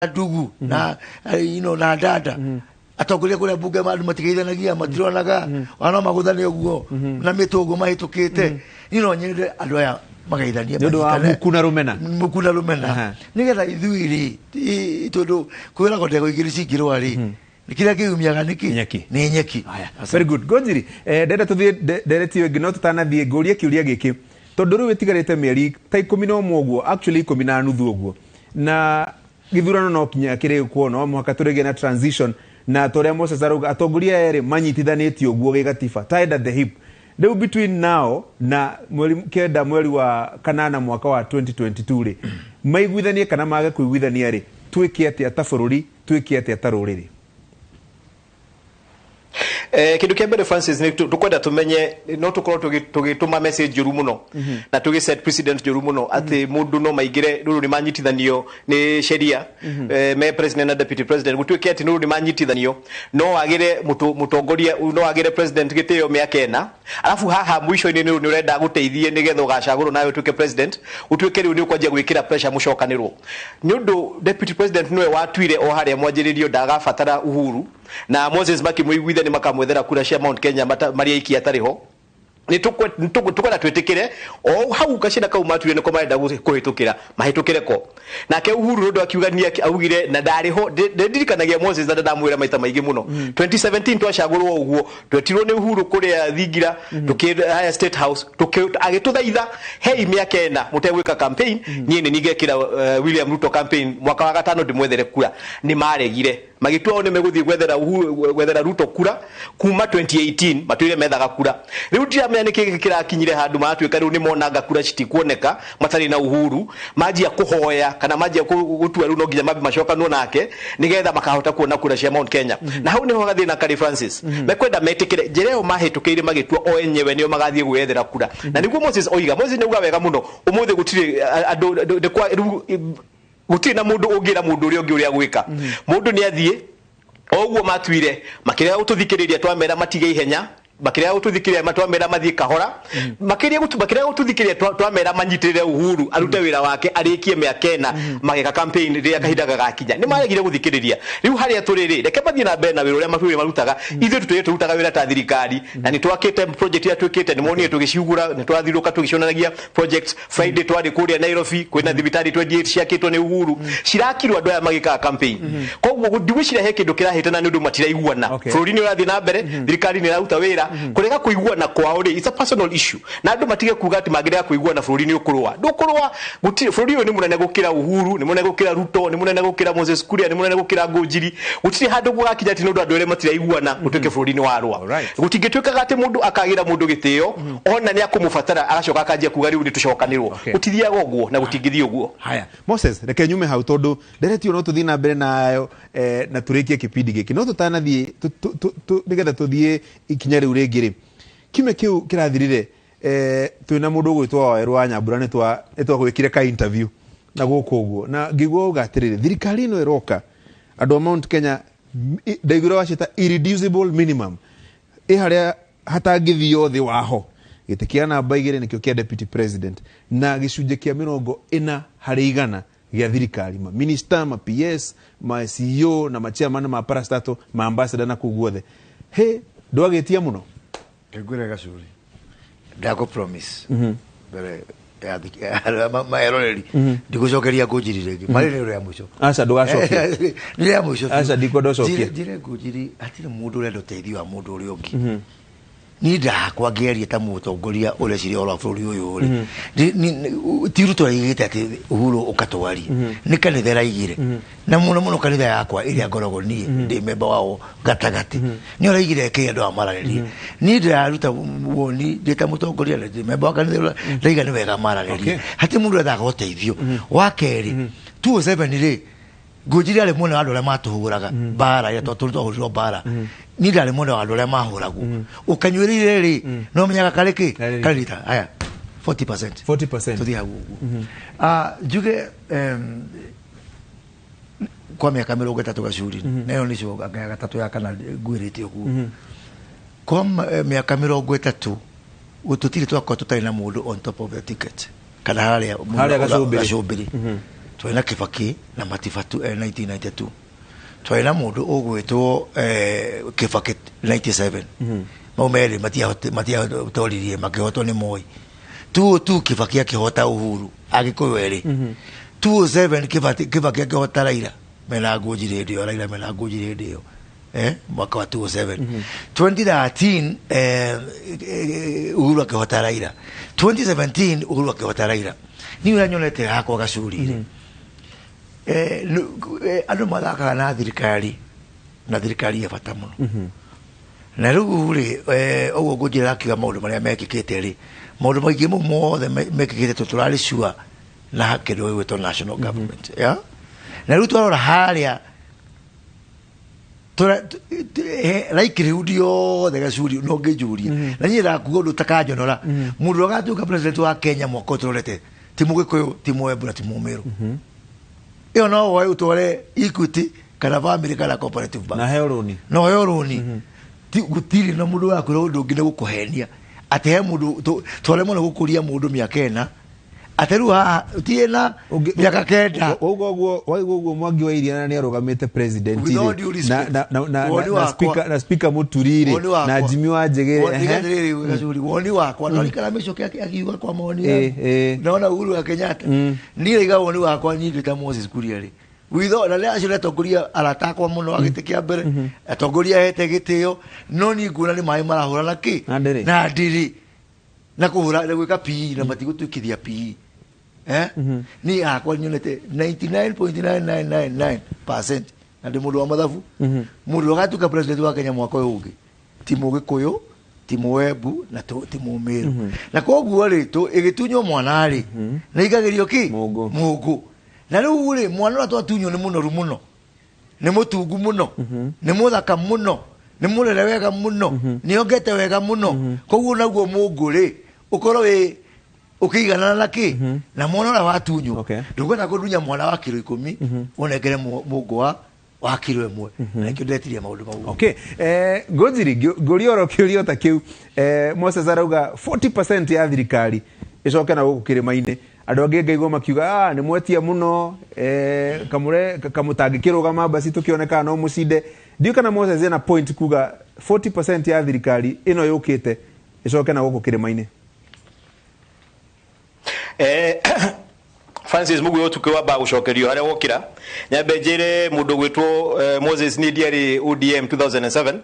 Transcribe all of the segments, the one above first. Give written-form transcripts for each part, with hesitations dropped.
ndugu na na dada atongoria kuria bunge mandu matigeithanagia matironaga wana maguthane uguo na mitugo mahitukite nyende andu aya magaithania ndu wa mukuna rumena nigetha ithuiri tondu kwira ko ndego igiri cingirwa ri nikira kiumiaga niki ni nyeki. Very good. Gonjiri ndenda tuthie ndereti wengi no tutanathie nguria kiuria giki tondu riu witigarite mieri ta 11 uguo actually 10 uguo na githurano no kinya kiri kuona muhaka turege na transition na toria Moses aruga atongoria eri manyitithanitio guo gigatiba tied at the hip. Riu between now na mweri wa kanana mwaka wa 2022 ri maiguithanie kana mage kuiguithania ri twike atia ta bururi twike atia ta ruriri. Kindu kia mbere Francis ni tukwenda tumenye no tukorwo tugituma message juru muno na tugi set precedent juru muno ati mundu no maigire ruru ni manyitithanio ni sheria me president na deputy president gutwike ati ruru ni manyitithanio no wagire mutongoria no wagire president gitio miaka ena alafu haha mwisho ni urenda guteithie nigetha ugacagurwo nayo tuke president utwike riu ni ukwanjia gwikira pressure mucokanirwo ni undu deputy president niwe watwire o haria mwanjiririo ndagabatara Uhuru na Moses makimuiguitha ni makamwethera kura cia Mount Kenya maria iki atariho ni tukwenda twetikire o hau gacina kau matuire niko marenda kuhitukira mahitukire ko nake Uhuru ndo akiugania augire na ndariho ndirikanagia Moses na ndamwira maita maigi muno 2017 twacagurwo uguo twetirwo ni Uhuru kuria thingira tukihaya State House agituthaitha hei miaka ena mutegwika campaign nie ni nigekira William Ruto campaign mwaka wa gatano ndimwethere kura ni maregire magitua ni meguthie gwethera Ruto kura kuma 2018 matuire methaga kura riu ndiamenya niki kirakinyire handu matwika riu ni monanga kura citikuoneka matari na Uhuru majia kuhoya kana majia gutua riu no nginya mabi macokanwo nake nigetha makahota kuona kura cia Mount Kenya na hau niho gathina kari Francis mekwenda metikire jereo mahitukiire magitua o enyewe nio magathie gwethera kura na niguo Moses ni uga wega muno umuthi gutiri andu ndekwa gutiri na mundu ungira mundu uri ungi uria gwika mundu ni athie oguo matwire makiria ututhikiriria twamera matige ihenya makiria ututhikiria matwamera mathie kahora makiria ututhikiria twamera manyitirire Uhuru arute wira wake arikie miakena mageka campaign ria kahinda gakinya ni maregire guthikiriria riu haria turiri reke bathie na mbere na wira uria matuire marutaga ithu turutaga wira ta thirikari na ni twakite project ya twikite ni monire tugiciugura ni twathiruka tugicionanagia projects Friday twari kuria Nairobi kwina thibitari 28 ciakitwo ni Uhuru cirakirwa andu aya magika campaign koguo ndigwicira he kindu kirahitana ni undu matiraiguana bururi ni urathie na mbere thirikari ni raruta wira kurega kuiguana kwao ri it's a personal issue na andu matige kuga ati magire kuiguana bururi ni ukurwa ndukurwa gutire bururi ni munene gukira Uhuru ni munene gukira Ruto ni munene gukira Moses Kuria ni munene gukira Ngojiri gutire handu gugakinya ati ndu andu ere matiraiguana gutuke bururi ni warwa gutingituika ati mundu akagira mundu gitio ona ni akumufatara agacoka akanjia kuga riu ni tucokanirwo gutithiaga uguo na gutingithia uguo. Haya Moses reke nyume hau tondu nderetio no tuthina mbere nayo na turikie kipindi giki no tutanathie nigetha tuthie ikinya riu ringiri kime kiu kirathirire twina mundu gwitwa Wairwa Nyambura nitwa gwikire ka interview na guku uguo na ngigwo ugatirire thirikari no iroka andu Mount Kenya ndaigura wacita irreducible minimum haria hatangithio thi waho gitikia namba igire nikio kia deputy president na gicunje kia 40 hari igana gya thirikari ma minister ma PS ma CEO na ma chairman ma parastato ma ambassador na kuguothe he ndwagetia muno ngure gacuri ndago promise bere ya maeroreri ndigucokeria Ngojiri rigi mari ni ria muco aca ndugacokia ni ria muco aca ndikodocokia dire Ngojiri atire mundu urenda uteithio wa mundu uri ungi ni ndakwa ngeria ta mutongoria ule ciri ora bururi uyu ri ti Ruto aigite ati Uhuru ukatwari ni kanitha raigire na muno kanitha yakwa iria ngorogo ni ndi member wao gatagati ni raigire ke andu amarariri ni ndaruta woni ndita mutongoria ndi member wa kanitha raiga ni wega marariri hati mundu enda goteithio wa keri 27 ri Ngojiri ale mwana andu le matuhuraga bara ya tutuhuriro bara ni ndale mwana andu le mahuragu ukanywerire ri no menyaga kareke karita aya 40% tuthia gugu juge kwa miaka 30 gacuri nayo nicio gatatu ya kana ngwirite ugu kwa miaka 30 ututiri twakwa tutari na mundu on top of the ticket kana haria gacubiri twina Kibaki na Matifatu 1992 twina mundu ugwitwo Kibaki 97 maumeri matia toririe makihotwo ni Moi 202 Kibaki akihota Uhuru agikuyu eri 207 Kibaki akihota Raila mena ngujire ndio Raila mena ngujire ndio mwaka wa 207 2013 Uhuru akihota Raila 2017 Uhuru akihota Raila ni uranyonete hakwa gacurire andu mathakaga na thirikari ya bata muno na riu ri oguo ngujira akiuga maundu maria mekikite ri maundu maingi mothe mekikite tuturari sure na kindu gwitwo national government na riu twarora haria like riu ndiothe gacuri no ngijuria na niĩ ndakuga ũndũ ũtakanjonora mũndũ ũgatuĩka president wa Kenya mwaka ũtũrorete ti Mũgĩkũyũ ti Mũembu na ti Mũmĩrũ ĩyo no woe ũtware Equity kana Family kana Cooperative Bank na heo rũni gũtirĩ na mũndũ wakwĩra ũndũ ũngĩ nĩ gũkũhenia atĩ he mũndũ twaremwo nĩ gũkũria mũndũ mĩaka ĩna atĩ rĩu haha tiĩ na mĩaka 9 ũguo Mwangi wa Iria nĩ arũgamĩte president na speaker Mũturi na Jimmy Wanjigi woni wakwa no ikara mĩcoke akiuga kwa maoni naona Uhuru wa Kenyatta niĩ iga woni wakwa nyitĩte Moses Kuria rĩ witho na rĩa acio atongoria aratakwa muno agitikia mbere atongoria hete gitio no ni nguna ni mai marahura na ki na ndiri na kuhura na gwika PE na matigutwikithia PE ni akwa nyonete 99.9999% na ndi mundu wa mathabu mundu agatuka president wa Kenya mwaka uyu ungi ti Mũgĩkũyũ ti Mũembu na ti Mũmĩrũ na koguo ri tu igitunyo mwana ri na igagirio ki Mũngu na riu ri mwana wa twatunyo ni munoru muno ni mutungu muno ni muthaka muno ni murere wega muno ni ongete wega muno koguo naguo Mũngu ri ukorwo wi ukigana na ki na mwana wa watunyo ndungena kudunya mwana wa kilo 10 onekere Mũngu wa kilo 1 na kio ndetiria maundu mau Ngojiri ngorioro kiurio ta kiu Moses arauga 40% ya thirikari icoke na guku kirima-ini andu angi ngaigua makiuga ni mwetia muno kamutangikirugama basi tukioneka no mucinde ndio kana Moses ena point kuga 40% ya thirikari ino yukite icoke na guku kirima-ini Francis Muguyo tukiwa ba gucokerio haria wokira nyambe njire mundu gwitwo Moses ni diari ODM 2007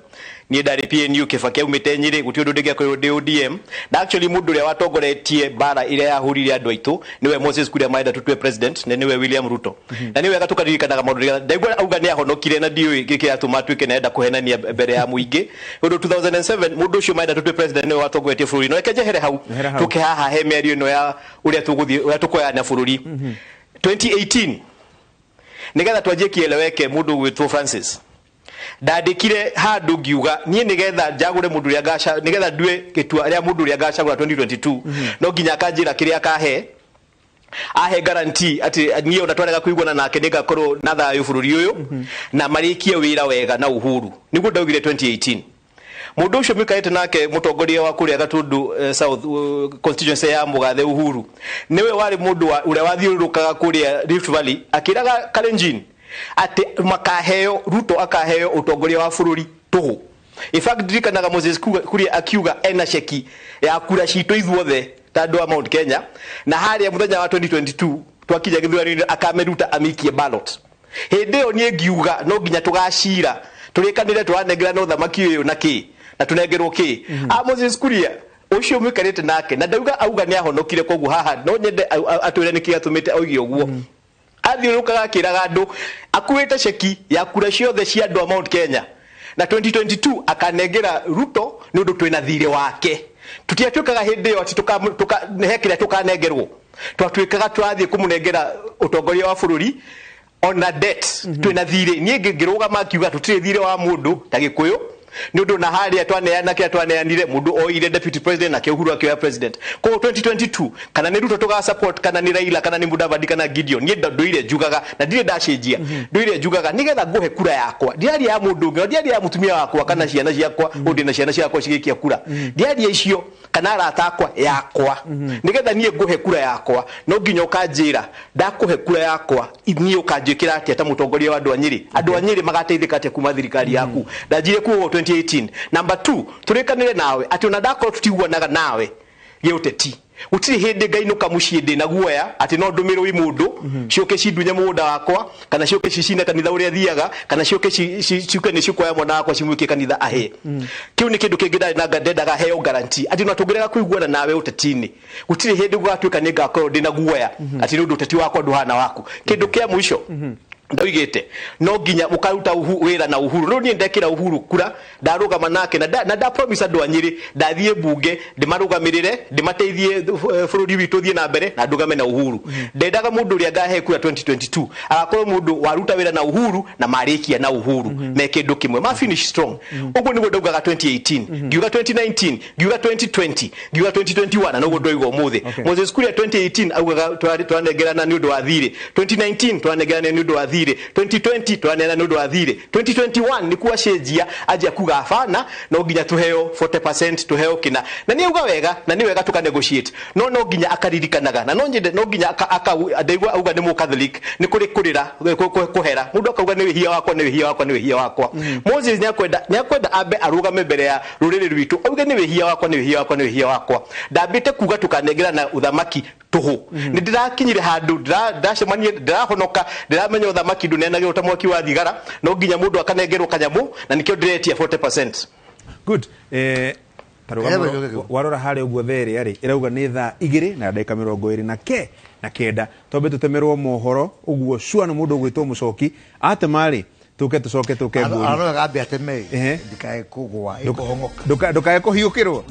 ni ndari PNU Kibaki umite Nyeri guti undu ndigia ko ODM na actually mundu ria watongoretie bara ire yahurire andu aitu niwe Moses Kuria Maida tutwe president na niwe William Ruto na niwe gatukaririkanaga maundu ria ndaigua auga ni ahonokire na ndiwe giki atuma tuike nenda kuhenania mbere ya muingi undu 2007 mundu ucio Maida tutwe president niwe watongoretie bururi no ekeje here hau tuke haha he miario no ya uria tuguthie uria tukoyana bururi 2018 nigetha twanjie kieleweke mundu gwitwo Francis ndandikire handu ngiuga nie nigetha njagure mundu ria gacha nigetha ndue gitua ria mundu ria gachagura 2022 no nginya kanjira kiria kahe ahe guarantee ati nie unatwarega kuigwana nake nigakorwo na thayu bururi uyu na marikie wira wega na Uhuru niguo ndaugire 2018 mundu ucio mikaite nake mutongoria wa kuria Gatundu South constituency ya Mugathe Uhuru niwe wari mundu uria wathiurukaga kuria Rift Valley akiraga Kalenjin ati makaheo Ruto akaheo utongoria wa bururi tuhu in fact dirikanaga Moses Kuria akiuga ena sheki ya kura cito ithuothe tandu wa Mount Kenya na haria muthenya wa 2022 twakija githurani akameruta amikie ballot hindi yo nie ngiuga no nginya tugacira turikanire twanengera no thamaki uyu na ki na tunengerwo ki Moses Kuria ucio mwikarite nake na ndauga auga ni ahonokire koguo haha no nyende atwire niki atumite augi uguo athiurukaga kiraga andu akuite sheki ya kura ciothe cia andu a Mount Kenya na 2022 akanengera Ruto ni undu twina thire wake tutiatuikaga hindi yo ati tukahekira tukanengerwo twatuikaga twathie kumunengera utongoria wa bururi on a debt twina thire nie ngirugama kiuga tutire thire wa mundu ta Gikuyu ni undu na hali atwaneana kia twaneanire mundu oire deputy president na Uhuru akioya president ko 2022 kana ni Ruto tuga support kana ni Raila kana ni Mudavadi kana Gideon ni nduire njugaga na ndire ndacenjia nduire njugaga nigetha nguhe kura yakwa ndiari ya mundu ngi ndiari ya mutumia wakwa kana ciana ciakwa undi na ciana ciakwa cigikia kura ndiari icio kana arata akwa yakwa nigetha nie nguhe kura yakwa no nginya ukanjira ndakuhe kura yakwa ni ukanjikira ati ata mutongoria wa andu anyiri magateithika ati kuma thirikari yaku ndanjire ku 2018 number 2 turikanire nawe ati ona ndakoro tutiguanaga nawe yeuteti utiri hindi ngainuka mucii ndi na guoya ati no ndumiro wi mundu cioke cindunye mugunda wakwa kana cioke cicine kanitha uria thiaga kana cioke ciuke ni cikuoya mwana wakwa cimwike kanitha ahe kiu ni kindu kingi ndari na ndendaga heo guarantee ati no tungirega kuiguana nawe utetini utiri hindi gugatuika ni ngakorwo ndi na guoya ati ndu uteti wakwa nduhana waku kindu kia mwisho ndoigete no nginya mukaruta wira na Uhuru no nie ndekira Uhuru kura ndarugama nake na da promise andu anyiri ndathie bunge ndimarugamirire ndimateithie bururi witu thie na mbere na ndugame na Uhuru ndendaga mundu ria ngahe kura 2022 agakorwo mundu waruta wira na Uhuru na marikia na Uhuru me kindu kimwe ma finish strong uguo niguo ndaugaga 2018 ngiuga 2019 ngiuga 2020 ngiuga 2021 na nuguo ndoigo muthi Moses Kuria 2018 augaga twanegerana ni undu wa thire 2019 twanegerana ni undu wa 2020 twanena nundu wa thire 2021 ni kuwa cenjia aje kuga afana no nginya tuheo 40% tuheo kina na ni uga wega na ni wega tuka negotiate no nginya akaririkanaga na no nginya akaigua auga ni mu Catholic ni kuri kurira kuhera mundu akauga ni wihia wakwa ni wihia wakwa ni wihia wakwa Moses ni akwenda abe arugame mbere ya ruriri rwitu auga ni wihia wakwa ni wihia wakwa ni wihia wakwa ndambite kuga tukanegera na uthamaki tuhu ni ndirakinyire handu ndacemanie ndirahonoka ndiramenya uthamaki ndunenagirwo ta mwaki wa thigara no nginya mundu akanengerwo kanyamu na nikio ndiretia 40%. Good. Warora hali uguo there ari irauga ni thaa 2 na dakika 29 na kenda tobe tutemerwo mohoro uguo shua no mundu gwitwo mucoki atemari tuke tucoke tuke mburi arora gambe ateme ndikae kugwa iko hongoka ndukae kuhiukirwo